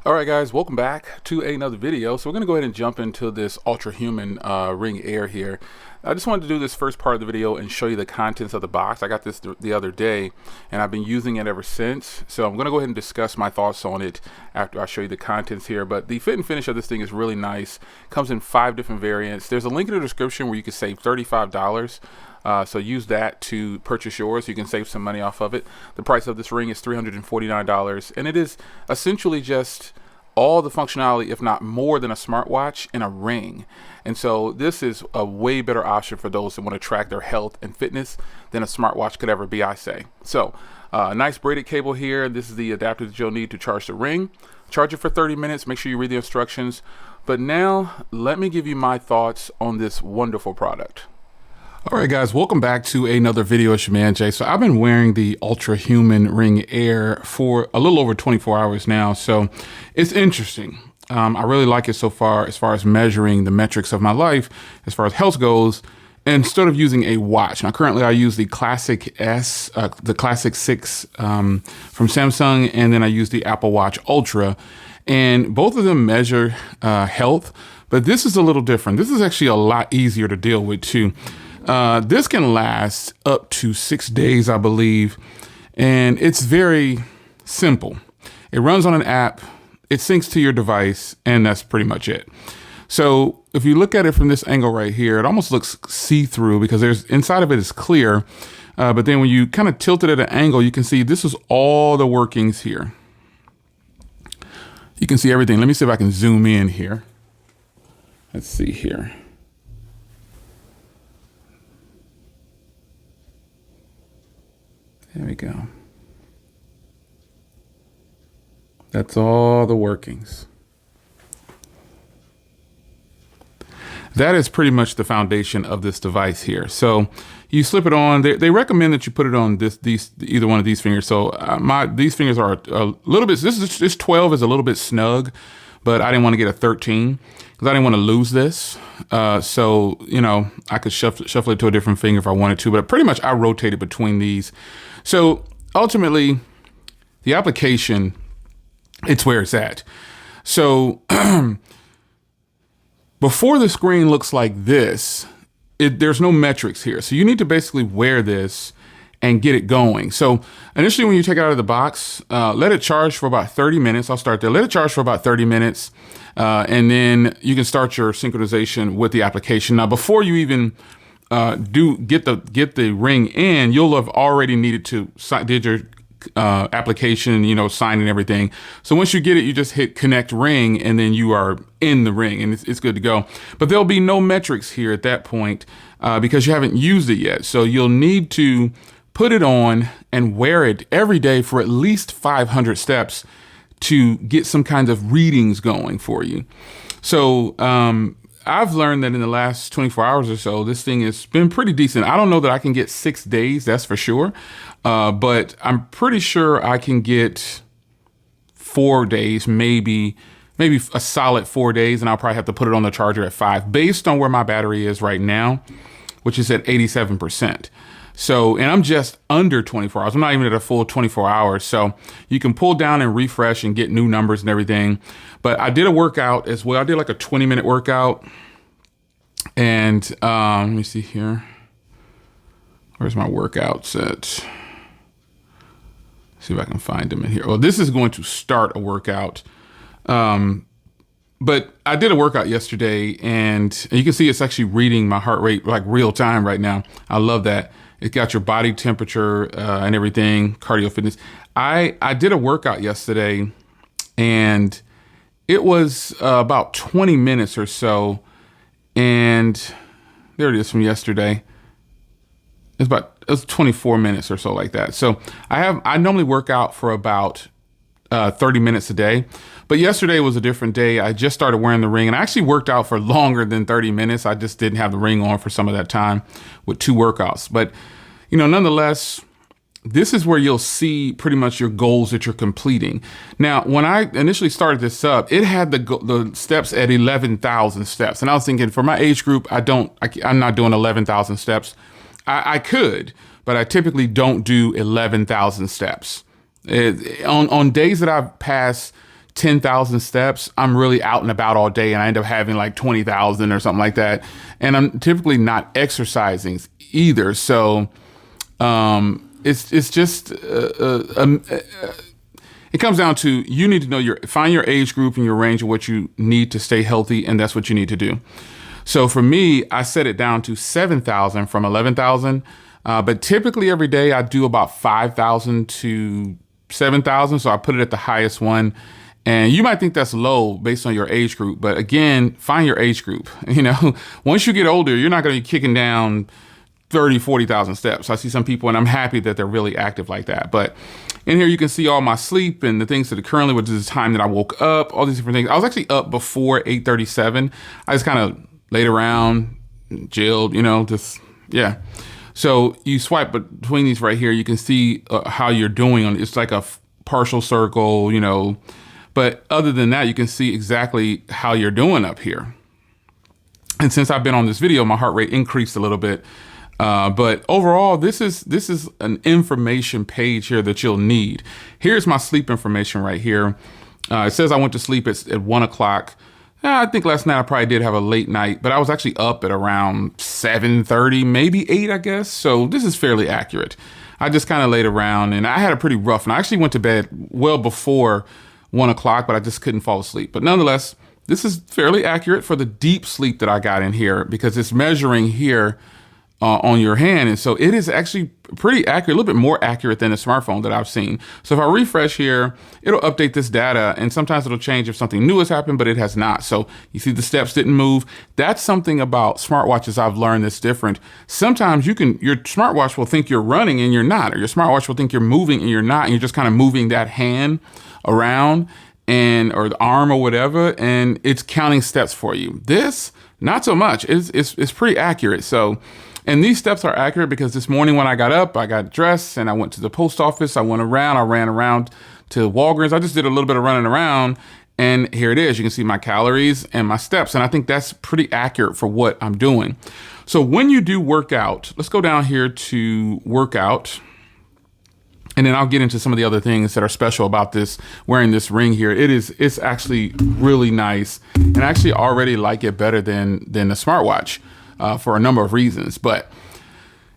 All right, guys, welcome back to another video. So we're gonna go ahead and jump into this Ultrahuman Ring Air here. I just wanted to do this first part of the video and show you the contents of the box. I got this the other day and I've been using it ever since. So I'm gonna go ahead and discuss my thoughts on it after I show you the contents here. But the fit and finish of this thing is really nice. Comes in 5 different variants. There's a link in the description where you can save $35. So use that to purchase yours. You can save some money off of it. The price of this ring is $349, and it is essentially just all the functionality, if not more than a smartwatch in a ring. And so this is a way better option for those that want to track their health and fitness than a smartwatch could ever be, I say. So nice braided cable here. This is the adapter that you'll need to charge the ring. Charge it for 30 minutes. Make sure you read the instructions. But now let me give you my thoughts on this wonderful product. All right, guys, welcome back to another video. It's your man, Jay. So I've been wearing the Ultrahuman Ring Air for a little over 24 hours now. So it's interesting. I really like it so far as measuring the metrics of my life, as far as health goes, instead of using a watch. Now, currently I use the Classic S, the Classic 6 from Samsung, and then I use the Apple Watch Ultra. And both of them measure health, but this is a little different. This is actually a lot easier to deal with too. This can last up to 6 days, I believe, and it's very simple. It runs on an app, it syncs to your device, and that's pretty much it. So if you look at it from this angle right here, it almost looks see-through because inside of it is clear, but then when you kind of tilt it at an angle, you can see this is all the workings here. You can see everything. Let me see if I can zoom in here. Let's see here. There we go. That's all the workings. That is pretty much the foundation of this device here. So you slip it on. They recommend that you put it on either one of these fingers. So these fingers are a little bit. This 12 is a little bit snug, but I didn't want to get a 13 because I didn't want to lose this. So you know, I could shuffle it to a different finger if I wanted to. But pretty much I rotated between these. So ultimately, the application, it's where it's at. So before the screen looks like this, there's no metrics here. So you need to basically wear this and get it going. So initially when you take it out of the box, let it charge for about 30 minutes. I'll start there. Let it charge for about 30 minutes. And then you can start your synchronization with the application. Now, before you even get the ring in, you'll have already needed to did your application, you know, sign and everything. So once you get it, you just hit connect ring and then you are in the ring and it's good to go. But there'll be no metrics here at that point because you haven't used it yet. So you'll need to put it on and wear it every day for at least 500 steps to get some kind of readings going for you. So I've learned that in the last 24 hours or so, this thing has been pretty decent. I don't know that I can get 6 days, that's for sure. But I'm pretty sure I can get 4 days, maybe a solid 4 days. And I'll probably have to put it on the charger at 5 based on where my battery is right now, which is at 87%. So, and I'm just under 24 hours. I'm not even at a full 24 hours. So you can pull down and refresh and get new numbers and everything. But I did a workout as well. I did like a 20-minute workout. And let me see here. Where's my workouts at? See if I can find them in here. Well, this is going to start a workout. But I did a workout yesterday and you can see it's actually reading my heart rate like real time right now. I love that. It got your body temperature and everything, cardio fitness. I did a workout yesterday and it was about 20 minutes or so. And there it is from yesterday. It was 24 minutes or so like that. So I normally work out for about 30 minutes a day. But yesterday was a different day. I just started wearing the ring and I actually worked out for longer than 30 minutes. I just didn't have the ring on for some of that time with 2 workouts. But, you know, nonetheless, this is where you'll see pretty much your goals that you're completing. Now, when I initially started this up, it had the steps at 11,000 steps. And I was thinking for my age group, I'm not doing 11,000 steps. I could, but I typically don't do 11,000 steps. On days that I've passed 10,000 steps, I'm really out and about all day and I end up having like 20,000 or something like that. And I'm typically not exercising either. So it's just, it comes down to, you need to know find your age group and your range of what you need to stay healthy. And that's what you need to do. So for me, I set it down to 7,000 from 11,000. But typically every day I do about 5,000 to 7,000. So I put it at the highest one. And you might think that's low based on your age group. But again, find your age group. You know, once you get older, you're not going to be kicking down 30, 40,000 steps. I see some people and I'm happy that they're really active like that. But in here, you can see all my sleep and the things that are currently, which is the time that I woke up, all these different things. I was actually up before 8:37. I just kind of laid around, chilled, you know, just, yeah. So you swipe between these right here, you can see how you're doing on it's like a partial circle, you know. But other than that, you can see exactly how you're doing up here. And since I've been on this video, my heart rate increased a little bit. But overall, this is an information page here that you'll need. Here's my sleep information right here. It says I went to sleep at 1 o'clock. I think last night I probably did have a late night, but I was actually up at around 7:30, maybe 8, I guess. So this is fairly accurate. I just kind of laid around and I had a pretty rough, and I actually went to bed well before 1 o'clock, but I just couldn't fall asleep. But nonetheless, this is fairly accurate for the deep sleep that I got in here, because it's measuring here on your hand. And so it is actually pretty accurate, a little bit more accurate than a smartphone that I've seen. So if I refresh here, it'll update this data, and sometimes it'll change if something new has happened, but it has not. So you see the steps didn't move. That's something about smartwatches I've learned that's different. Sometimes your smartwatch will think you're running and you're not, or your smartwatch will think you're moving and you're not, and you're just kind of moving that hand around or the arm or whatever, and it's counting steps for you. This, not so much. It's pretty accurate. So, and these steps are accurate because this morning when I got up, I got dressed and I went to the post office. I ran around to Walgreens. I just did a little bit of running around, and here it is. You can see my calories and my steps. And I think that's pretty accurate for what I'm doing. So when you do workout, let's go down here to workout. And then I'll get into some of the other things that are special about this, wearing this ring here. It's actually really nice. And I actually already like it better than the smartwatch for a number of reasons. But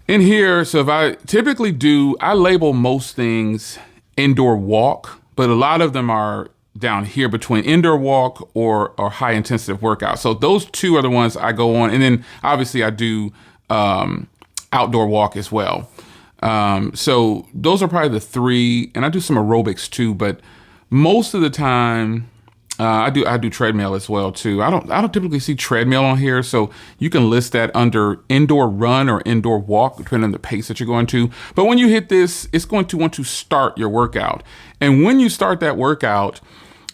in here, so if I typically I label most things indoor walk, but a lot of them are down here between indoor walk or high intensive workout. So those two are the ones I go on. And then obviously I do outdoor walk as well. So those are probably the three, and I do some aerobics too, but most of the time, I do treadmill as well too. I don't typically see treadmill on here. So you can list that under indoor run or indoor walk, depending on the pace that you're going to. But when you hit this, it's going to want to start your workout. And when you start that workout,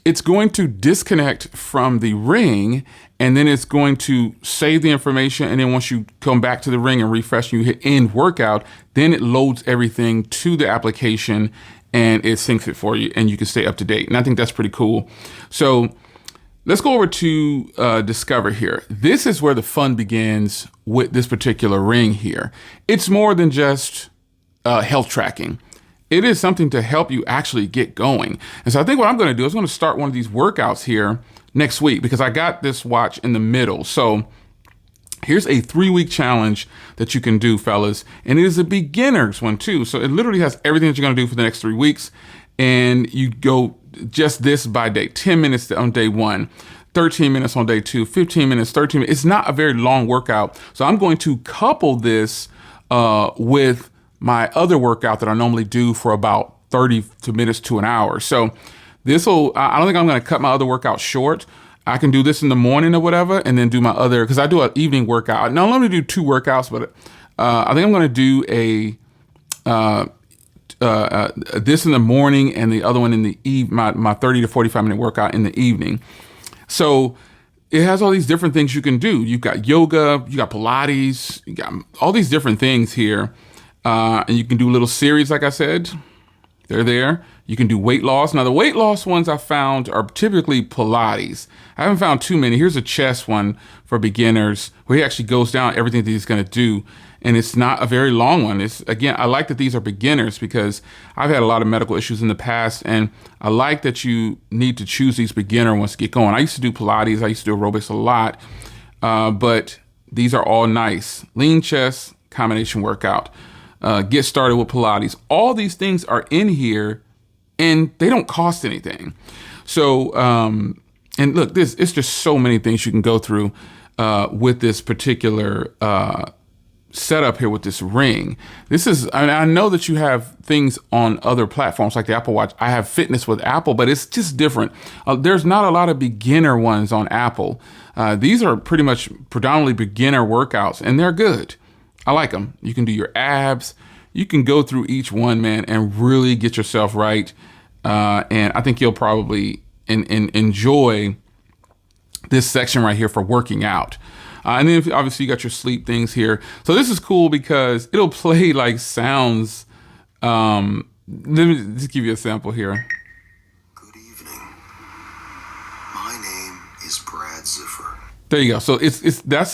it's going to disconnect from the ring, and then it's going to save the information. And then once you come back to the ring and refresh, and you hit end workout, then it loads everything to the application and it syncs it for you, and you can stay up to date. And I think that's pretty cool. So let's go over to Discover here. This is where the fun begins with this particular ring here. It's more than just health tracking. It is something to help you actually get going. And so I think what I'm going to do is I'm going to start one of these workouts here next week, because I got this watch in the middle. So here's a 3-week challenge that you can do, fellas. And it is a beginner's one too. So it literally has everything that you're going to do for the next 3 weeks. And you go just this by day, 10 minutes on day 1, 13 minutes on day 2, 15 minutes, 13 minutes. It's not a very long workout. So I'm going to couple this with my other workout that I normally do for about 30 minutes to an hour. So I don't think I'm going to cut my other workout short. I can do this in the morning or whatever, and then do my other, because I do an evening workout. Now, I'm going to do 2 workouts, but I think I'm going to do this in the morning and the other one in the my 30 to 45 minute workout in the evening. So it has all these different things you can do. You've got yoga, you got Pilates, you got all these different things here. And you can do little series, like I said, they're there. You can do weight loss. Now, the weight loss ones I found are typically Pilates. I haven't found too many. Here's a chest one for beginners where he actually goes down everything that he's going to do. and it's not a very long one. It's, again, I like that these are beginners because I've had a lot of medical issues in the past, and I like that you need to choose these beginner ones to get going. I used to do Pilates, I used to do aerobics a lot, but these are all nice. Lean chest, combination workout, get started with Pilates. All these things are in here and they don't cost anything. So, and look, it's just so many things you can go through with this particular setup here with this ring. This is, I know that you have things on other platforms like the Apple Watch. I have fitness with Apple, but it's just different. There's not a lot of beginner ones on Apple. These are pretty much predominantly beginner workouts, and they're good. I like them. You can do your abs. You can go through each one, man, and really get yourself right. And I think you'll probably enjoy this section right here for working out. And then obviously you got your sleep things here. So this is cool because it'll play like sounds. Let me just give you a sample here. Good evening. My name is Brad Ziffer. There you go. So that's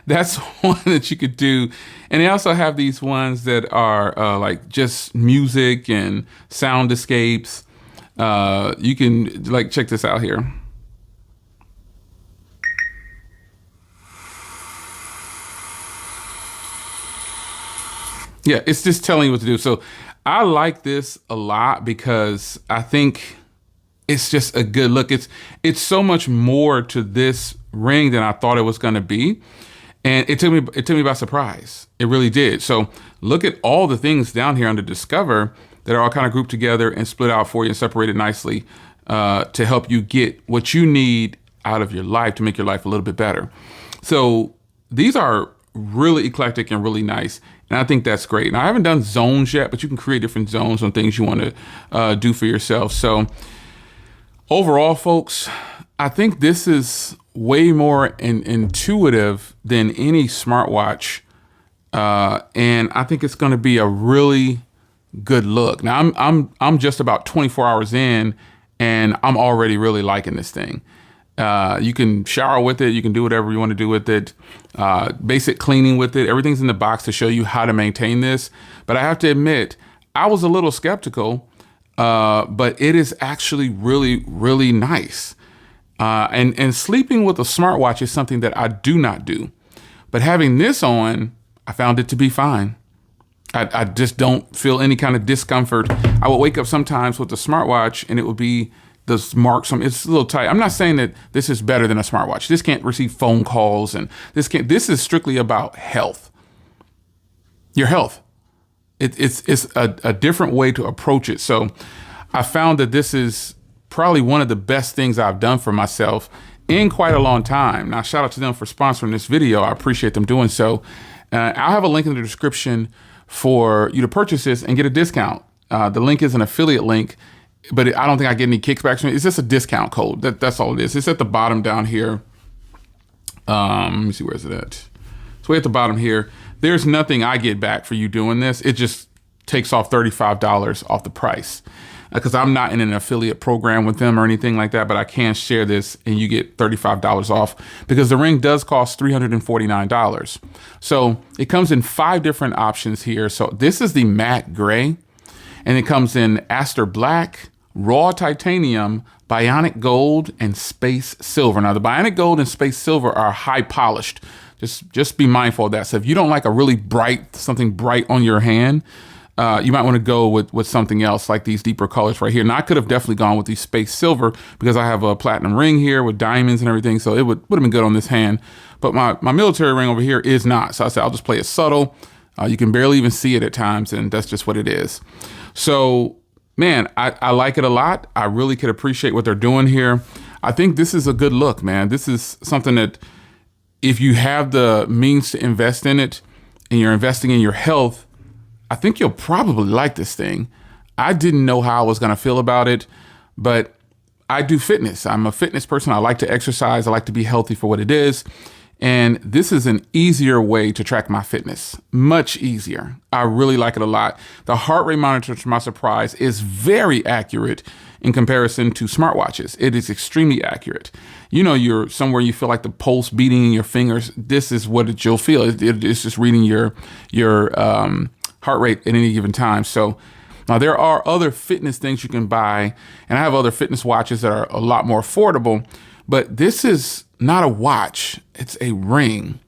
that's one that you could do. And they also have these ones that are like just music and sound escapes. You can like check this out here. Yeah, it's just telling you what to do. So I like this a lot because I think it's just a good look. It's so much more to this ring than I thought it was going to be. And it took me by surprise. It really did. So look at all the things down here under Discover that are all kind of grouped together and split out for you and separated nicely to help you get what you need out of your life to make your life a little bit better. So these are really eclectic and really nice. And I think that's great. Now, I haven't done zones yet, but you can create different zones on things you want to do for yourself. So overall, folks, I think this is way more intuitive than any smartwatch. And I think it's going to be a really good look. Now, I'm just about 24 hours in, and I'm already really liking this thing. You can shower with it. You can do whatever you want to do with it. Basic cleaning with it. Everything's in the box to show you how to maintain this. But I have to admit, I was a little skeptical, but it is actually really, really nice. And sleeping with a smartwatch is something that I do not do. But having this on, I found it to be fine. I just don't feel any kind of discomfort. I would wake up sometimes with the smartwatch and it would be the marks. It's a little tight. I'm not saying that this is better than a smartwatch. This can't receive phone calls, and this is strictly about health. Your health. It's a different way to approach it. So I found that this is probably one of the best things I've done for myself in quite a long time. Now, shout out to them for sponsoring this video. I appreciate them doing so. I'll have a link in the description for you to purchase this and get a discount. The link is an affiliate link, but I don't think I get any kickbacks from it. It's just a discount code. That's all it is. It's at the bottom down here. Let me see, where is it at? It's way at the bottom here. There's nothing I get back for you doing this. It just takes off $35 off the price because I'm not in an affiliate program with them or anything like that, but I can share this and you get $35 off because the ring does cost $349. So it comes in 5 different options here. So this is the matte gray, and it comes in Aster Black, Raw Titanium, Bionic Gold, and Space Silver. Now, the Bionic Gold and Space Silver are high polished. Just be mindful of that. So if you don't like a really something bright on your hand, you might want to go with something else like these deeper colors right here. Now, I could have definitely gone with these Space Silver because I have a platinum ring here with diamonds and everything. So it would have been good on this hand. But my military ring over here is not. So I said, I'll just play it subtle. You can barely even see it at times, and that's just what it is. So, man, I like it a lot. I really could appreciate what they're doing here. I think this is a good look, man. This is something that if you have the means to invest in it and you're investing in your health, I think you'll probably like this thing. I didn't know how I was going to feel about it, but I do fitness. I'm a fitness person. I like to exercise. I like to be healthy for what it is. And this is an easier way to track my fitness. Much easier. I really like it a lot. The heart rate monitor, to my surprise, is very accurate in comparison to smartwatches. It is extremely accurate. You know, you're somewhere you feel like the pulse beating in your fingers. This is what you'll feel. It's just reading your heart rate at any given time. So now there are other fitness things you can buy, and I have other fitness watches that are a lot more affordable, but this is not a watch, it's a ring.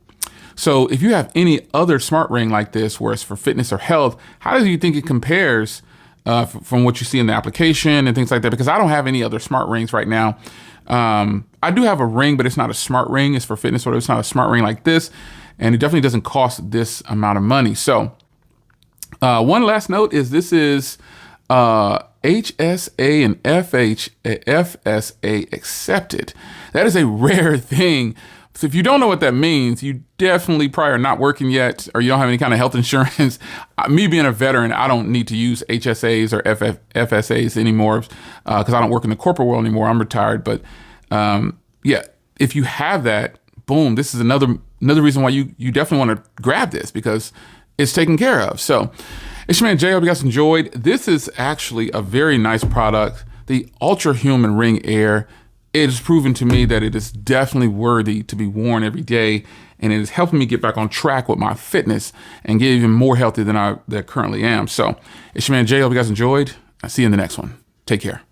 So if you have any other smart ring like this, where it's for fitness or health, how do you think it compares from what you see in the application and things like that? Because I don't have any other smart rings right now. I do have a ring, but it's not a smart ring. It's for fitness, or it's not a smart ring like this. And it definitely doesn't cost this amount of money. So one last note is this is HSA and FSA accepted. That is a rare thing. So if you don't know what that means, you definitely probably are not working yet, or you don't have any kind of health insurance. Me being a veteran, I don't need to use HSAs or FSAs anymore because I don't work in the corporate world anymore. I'm retired. But yeah, if you have that, boom, this is another reason why you definitely want to grab this, because it's taken care of. So it's your man Jay. I hope you guys enjoyed. This is actually a very nice product, the Ultrahuman Ring Air. It has proven to me that it is definitely worthy to be worn every day, and it is helping me get back on track with my fitness and get even more healthy than I currently am. So it's your man Jay. I hope you guys enjoyed. I'll see you in the next one. Take care.